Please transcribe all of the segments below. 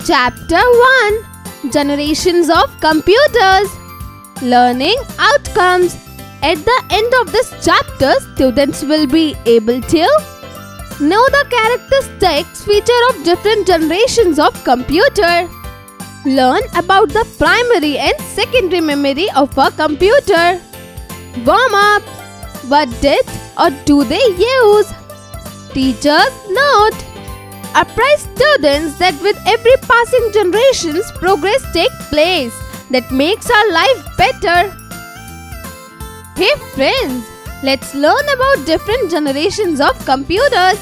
Chapter 1. Generations of Computers. Learning Outcomes. At the end of this chapter, students will be able to know the characteristics, feature of different generations of computer. Learn about the primary and secondary memory of a computer. Warm up. What did or do they use? Teacher's note. Apprise students that with every passing generations, progress takes place that makes our life better. Hey friends, let's learn about different generations of computers.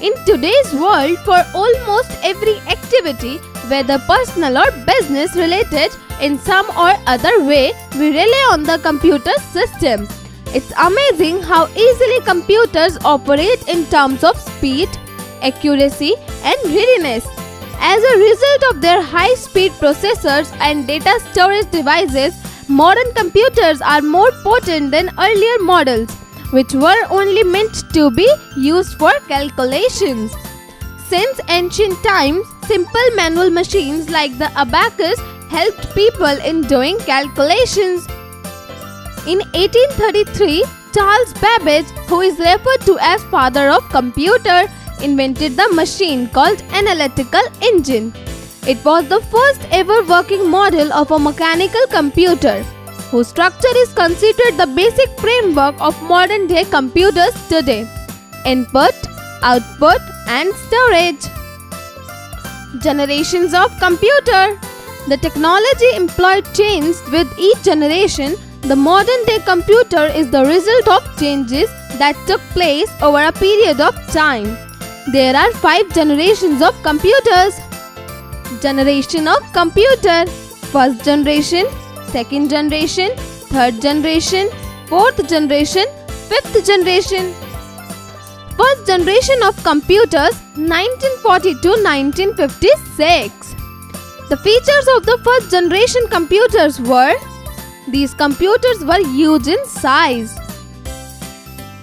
In today's world, for almost every activity, whether personal or business related, in some or other way, we rely on the computer system. It's amazing how easily computers operate in terms of speed, accuracy, and readiness. As a result of their high-speed processors and data storage devices, modern computers are more potent than earlier models, which were only meant to be used for calculations. Since ancient times, simple manual machines like the abacus helped people in doing calculations. In 1833, Charles Babbage, who is referred to as father of computer, invented the machine called analytical engine. It was the first ever working model of a mechanical computer, whose structure is considered the basic framework of modern day computers today: input, output, and storage. Generations of computer. The technology employed changed with each generation. The modern day computer is the result of changes that took place over a period of time. There are 5 generations of computers. Generation of computer. First generation, second generation, third generation, fourth generation, fifth generation. First generation of computers, 1940 to 1956. The features of the first generation computers were: these computers were huge in size.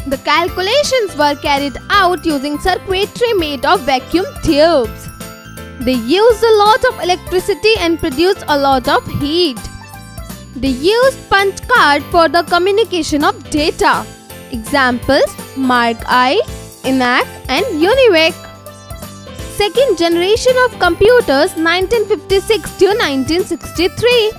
The calculations were carried out using circuitry made of vacuum tubes. They used a lot of electricity and produced a lot of heat. They used punch card for the communication of data. Examples: Mark I, ENIAC, and UNIVAC. Second generation of computers, 1956 to 1963.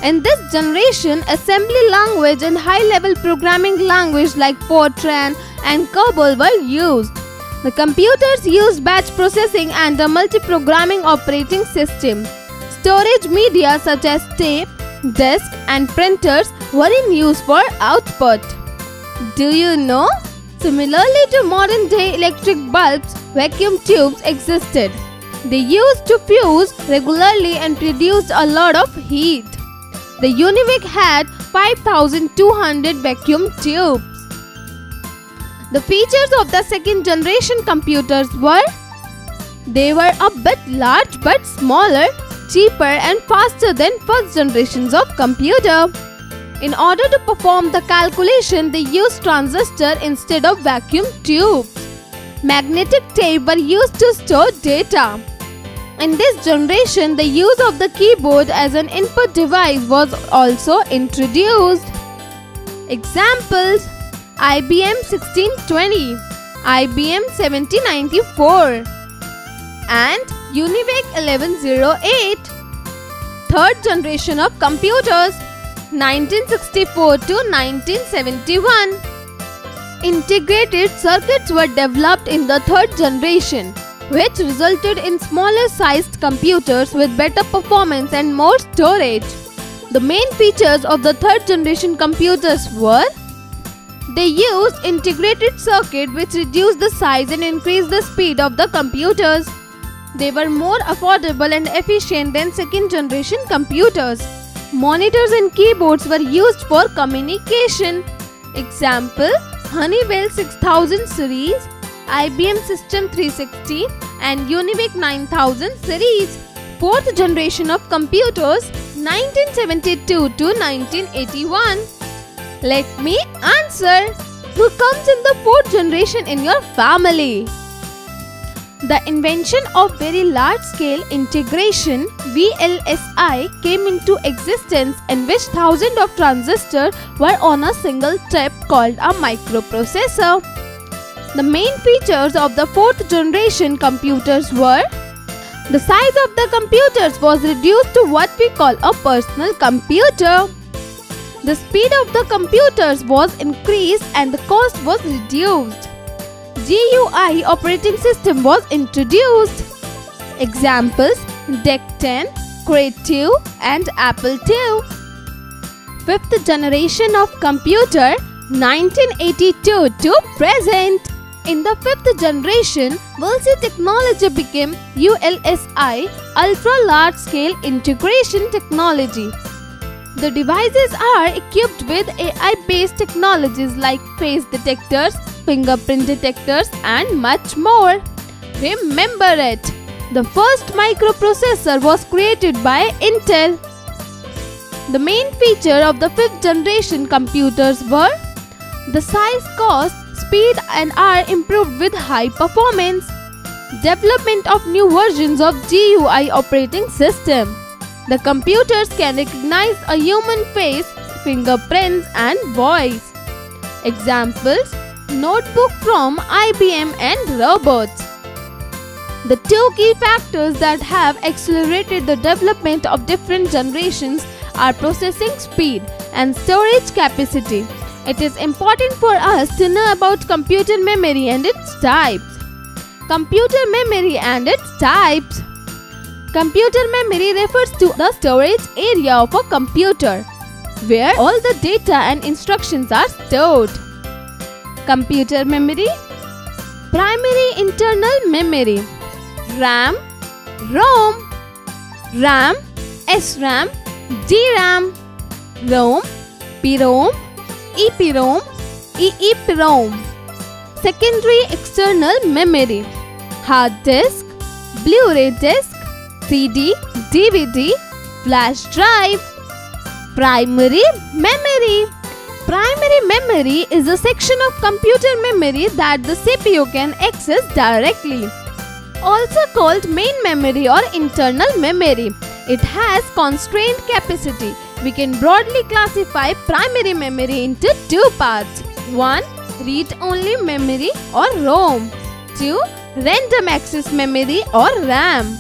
In this generation, assembly language and high-level programming language like Fortran and COBOL were used. The computers used batch processing and a multi-programming operating system. Storage media such as tape, disk, and printers were in use for output. Do you know? Similarly to modern-day electric bulbs, vacuum tubes existed. They used to fuse regularly and produced a lot of heat. The UNIVAC had 5,200 vacuum tubes. The features of the second generation computers were: they were a bit large but smaller, cheaper and faster than first generations of computer. In order to perform the calculation, they used transistor instead of vacuum tubes. Magnetic tape were used to store data. In this generation, the use of the keyboard as an input device was also introduced. Examples: IBM 1620, IBM 7094, and UNIVAC 1108. Third generation of computers, 1964 to 1971. Integrated circuits were developed in the third generation, which resulted in smaller sized computers with better performance and more storage. The main features of the third generation computers were: they used integrated circuit which reduced the size and increased the speed of the computers. They were more affordable and efficient than second generation computers. Monitors and keyboards were used for communication. Example: Honeywell 6000 series, IBM System 360, and UNIVAC 9000 series. Fourth generation of computers, 1972 to 1981. Let me answer. Who comes in the fourth generation in your family? The invention of very large-scale integration (VLSI) came into existence in which thousands of transistors were on a single chip called a microprocessor. The main features of the fourth generation computers were: the size of the computers was reduced to what we call a personal computer. The speed of the computers was increased and the cost was reduced. GUI operating system was introduced. Examples: DEC 10, Crate 2 and Apple II. Fifth generation of computer 1982 to present. In the fifth generation, we'll see technology became ULSI, ultra large scale integration technology. The devices are equipped with AI-based technologies like face detectors, fingerprint detectors and much more. Remember it! The first microprocessor was created by Intel. The main feature of the fifth generation computers were: the size, cost, speed and are improved with high performance. Development of new versions of GUI operating system. The computers can recognize a human face, fingerprints and voice. Examples: notebook from IBM and robots. The two key factors that have accelerated the development of different generations are processing speed and storage capacity. It is important for us to know about computer memory and its types. Computer memory and its types. Computer memory refers to the storage area of a computer, where all the data and instructions are stored. Computer memory. Primary internal memory. RAM, ROM. RAM, SRAM, DRAM. ROM, PROM, EPROM, EEPROM. Secondary external memory. Hard disk, Blu-ray disc, CD, DVD, flash drive. Primary memory. Primary memory is a section of computer memory that the CPU can access directly. Also called main memory or internal memory. It has constrained capacity. We can broadly classify primary memory into two parts. 1. Read-only memory or ROM. 2. Random access memory or RAM.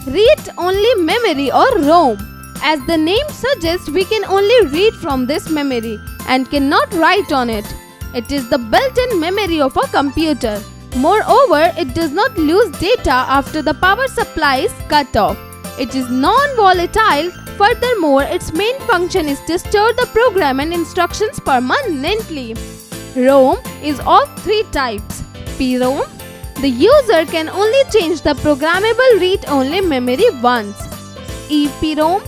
Read-only memory or ROM. As the name suggests, we can only read from this memory and cannot write on it. It is the built-in memory of a computer. Moreover, it does not lose data after the power supply is cut off. It is non-volatile. Furthermore, its main function is to store the program and instructions permanently. ROM is of three types. PROM. The user can only change the programmable read-only memory once. EPROM.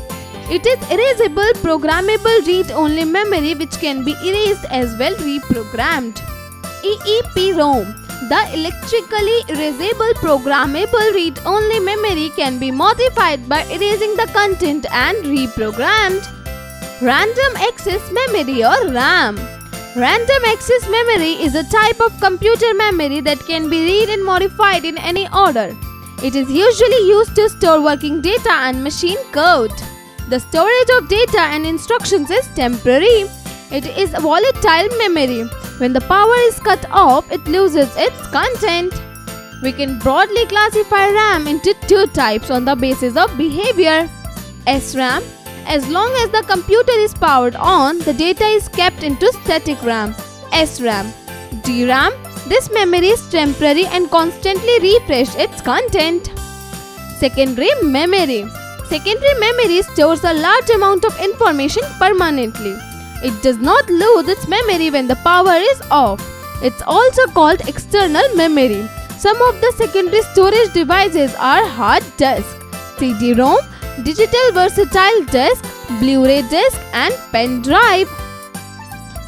It is erasable programmable read-only memory which can be erased as well reprogrammed. EEPROM. The electrically erasable programmable read-only memory can be modified by erasing the content and reprogrammed. Random access memory or RAM. Random access memory is a type of computer memory that can be read and modified in any order. It is usually used to store working data and machine code. The storage of data and instructions is temporary. It is a volatile memory. When the power is cut off, it loses its content. We can broadly classify RAM into two types on the basis of behavior. SRAM. As long as the computer is powered on, the data is kept into static RAM. SRAM. DRAM. This memory is temporary and constantly refresh its content. Secondary memory. Secondary memory stores a large amount of information permanently. It does not lose its memory when the power is off. It's also called external memory. Some of the secondary storage devices are hard disk, CD-ROM, digital versatile disk, Blu-ray disc and pen drive.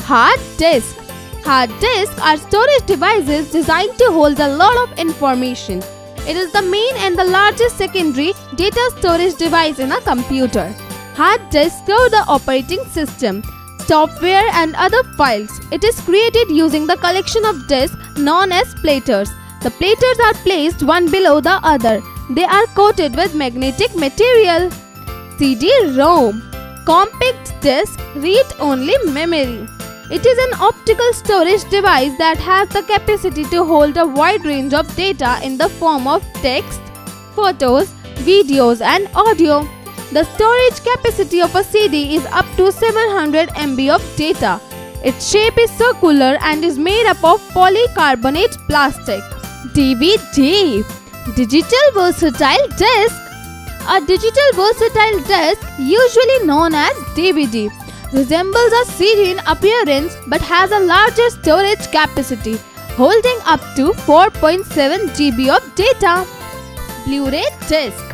Hard disk. Hard disks are storage devices designed to hold a lot of information. It is the main and the largest secondary data storage device in a computer. Hard disks store the operating system, software and other files. It is created using the collection of disks known as platters. The platters are placed one below the other. They are coated with magnetic material. CD-ROM, compact disc, read-only memory. It is an optical storage device that has the capacity to hold a wide range of data in the form of text, photos, videos and audio. The storage capacity of a CD is up to 700 MB of data. Its shape is circular and is made up of polycarbonate plastic. DVD, Digital Versatile Disc. A digital versatile disc, usually known as DVD, resembles a CD in appearance but has a larger storage capacity, holding up to 4.7 GB of data. Blu-ray disc.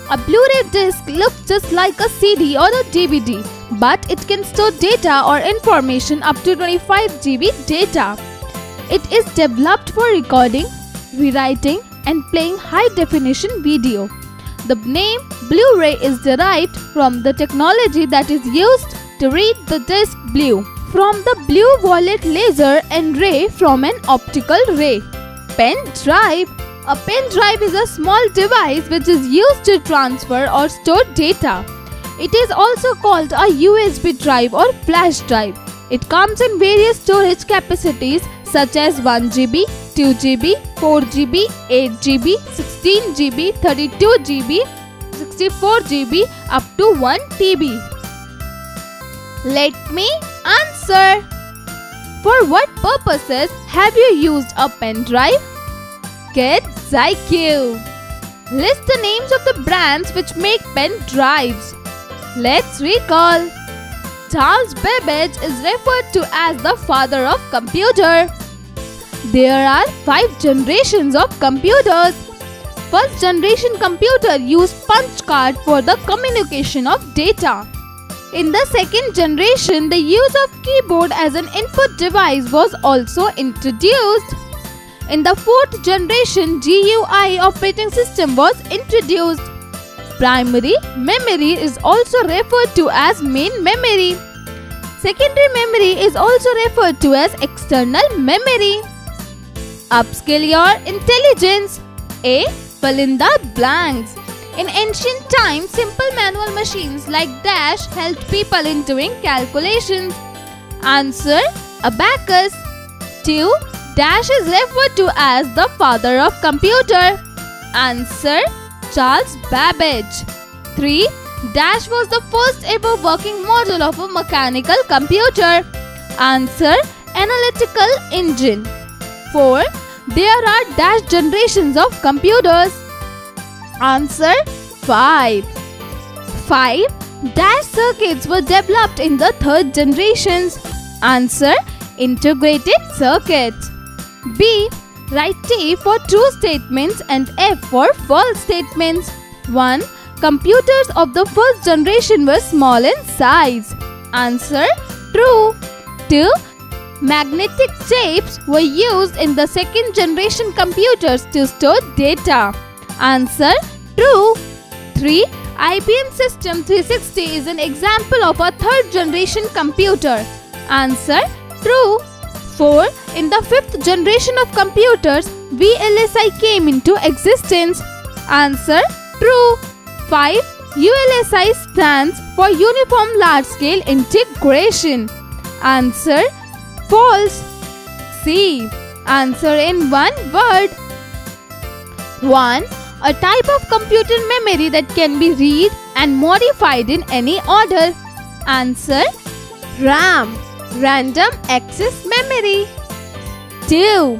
A Blu-ray disc looks just like a CD or a DVD, but it can store data or information up to 25 GB data. It is developed for recording, rewriting, and playing high-definition video. The name Blu-ray is derived from the technology that is used to read the disc blue, from the blue violet laser and ray from an optical ray. Pen drive. A pen drive is a small device which is used to transfer or store data. It is also called a USB drive or flash drive. It comes in various storage capacities such as 1 GB, 2 GB, 4 GB, 8 GB, 16 GB, 32 GB, 64 GB up to 1 TB. Let me answer. For what purposes have you used a pen drive? Kids IQ. List the names of the brands which make pen drives. Let's recall. Charles Babbage is referred to as the father of computer. There are 5 generations of computers. First generation computer used punch card for the communication of data. In the second generation, the use of keyboard as an input device was also introduced. In the fourth generation, GUI operating system was introduced. Primary memory is also referred to as main memory. Secondary memory is also referred to as external memory. Upskill your intelligence. A. Fill in the blanks. In ancient times, simple manual machines like dash helped people in doing calculations. Answer: abacus. 2. Dash is referred to as the father of computer. Answer: Charles Babbage. 3. Dash was the first ever working model of a mechanical computer. Answer: analytical engine. 4. There are dash generations of computers. Answer: 5. 5. Dash circuits were developed in the third generations. Answer: integrated circuits. B. Write T for true statements and F for false statements. 1. Computers of the first generation were small in size. Answer: true. 2. Magnetic tapes were used in the second generation computers to store data. Answer: true. 3. IBM System 360 is an example of a third generation computer. Answer: true. 4. In the fifth generation of computers, VLSI came into existence. Answer: true. 5. ULSI stands for Uniform Large Scale Integration. Answer: false. C. Answer in one word. 1. A type of computer memory that can be read and modified in any order. Answer: RAM. Random access memory. 2.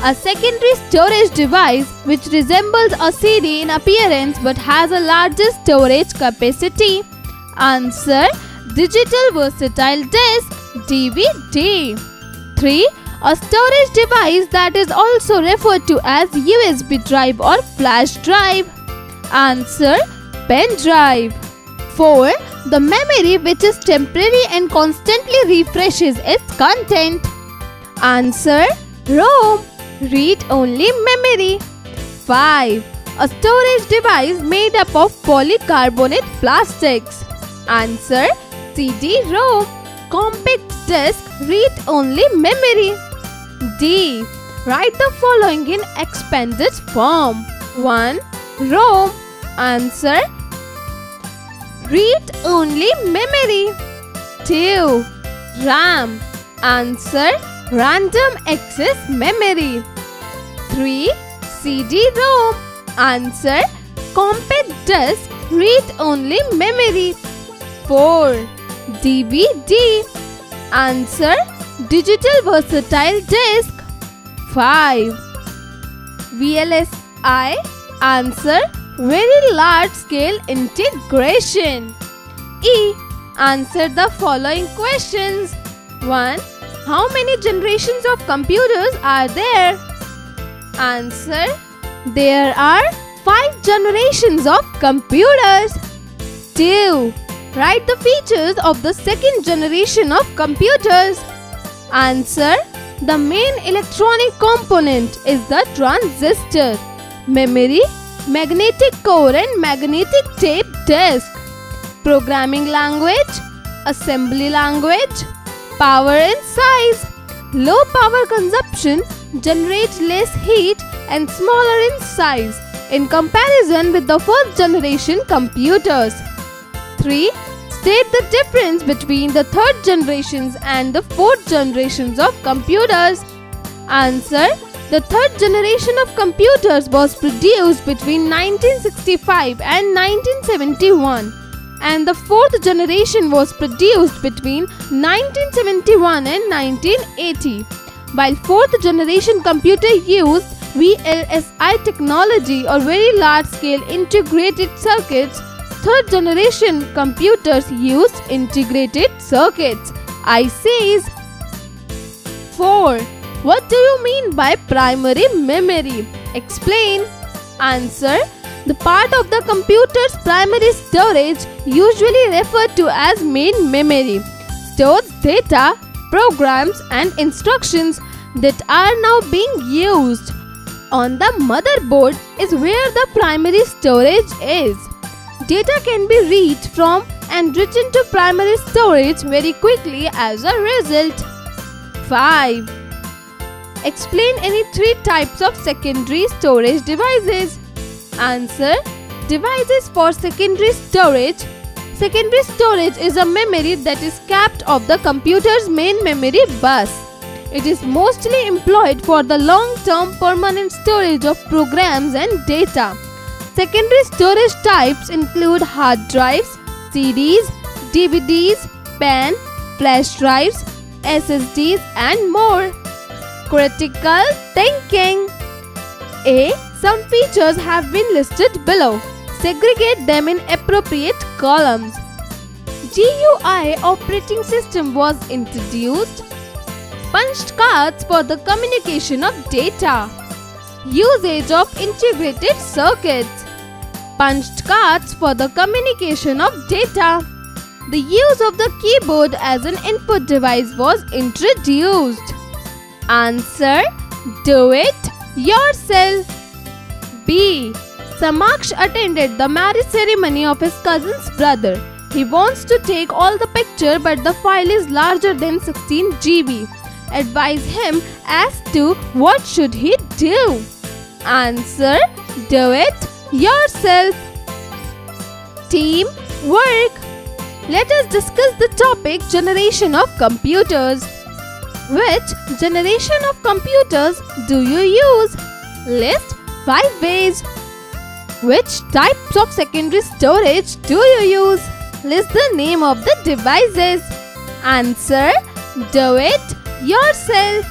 A secondary storage device which resembles a CD in appearance but has a larger storage capacity. Answer: digital versatile disc, DVD. 3. A storage device that is also referred to as USB drive or flash drive. Answer: pen drive. 4. The memory which is temporary and constantly refreshes its content. Answer: ROM. Read-only memory. 5. A storage device made up of polycarbonate plastics. Answer: CD-ROM. Compact disc, read-only memory. D. Write the following in expanded form. 1. ROM. Answer: read-only memory. 2. RAM. Answer: random access memory. 3. CD-ROM. Answer: compact disc read-only memory. 4. DVD. Answer: digital versatile disk. 5. VLSI. Answer: very large scale integration. E. Answer the following questions. 1. How many generations of computers are there? Answer: there are 5 generations of computers. 2. Write the features of the second generation of computers. Answer: the main electronic component is the transistor, memory, magnetic core and magnetic tape disk. Programming language, assembly language, power and size. Low power consumption, generate less heat and smaller in size in comparison with the first generation computers. 3. State the difference between the third generations and the fourth generations of computers. Answer: the third generation of computers was produced between 1965 and 1971, and the fourth generation was produced between 1971 and 1980. While fourth generation computer used VLSI technology or very large scale integrated circuits, third generation computers used integrated circuits, ICs. 4. What do you mean by primary memory? Explain. Answer: the part of the computer's primary storage, usually referred to as main memory, stores data, programs and instructions that are now being used. On the motherboard is where the primary storage is. Data can be read from and written to primary storage very quickly as a result. 5. Explain any 3 types of secondary storage devices. Answer: devices for secondary storage. Secondary storage is a memory that is kept of the computer's main memory bus. It is mostly employed for the long-term permanent storage of programs and data. Secondary storage types include hard drives, CDs, DVDs, pen, flash drives, SSDs and more. Critical thinking. A. Some features have been listed below. Segregate them in appropriate columns. GUI operating system was introduced. Punched cards for the communication of data. Usage of integrated circuits. Punched cards for the communication of data. The use of the keyboard as an input device was introduced. Answer: do it yourself. B. Samaksh attended the marriage ceremony of his cousin's brother. He wants to take all the picture but the file is larger than 16 GB. Advise him as to what should he do. Answer: do it yourself. Team work. Let us discuss the topic generation of computers. Which generation of computers do you use? List 5 ways. Which types of secondary storage do you use? List the name of the devices. Answer: do it yourself.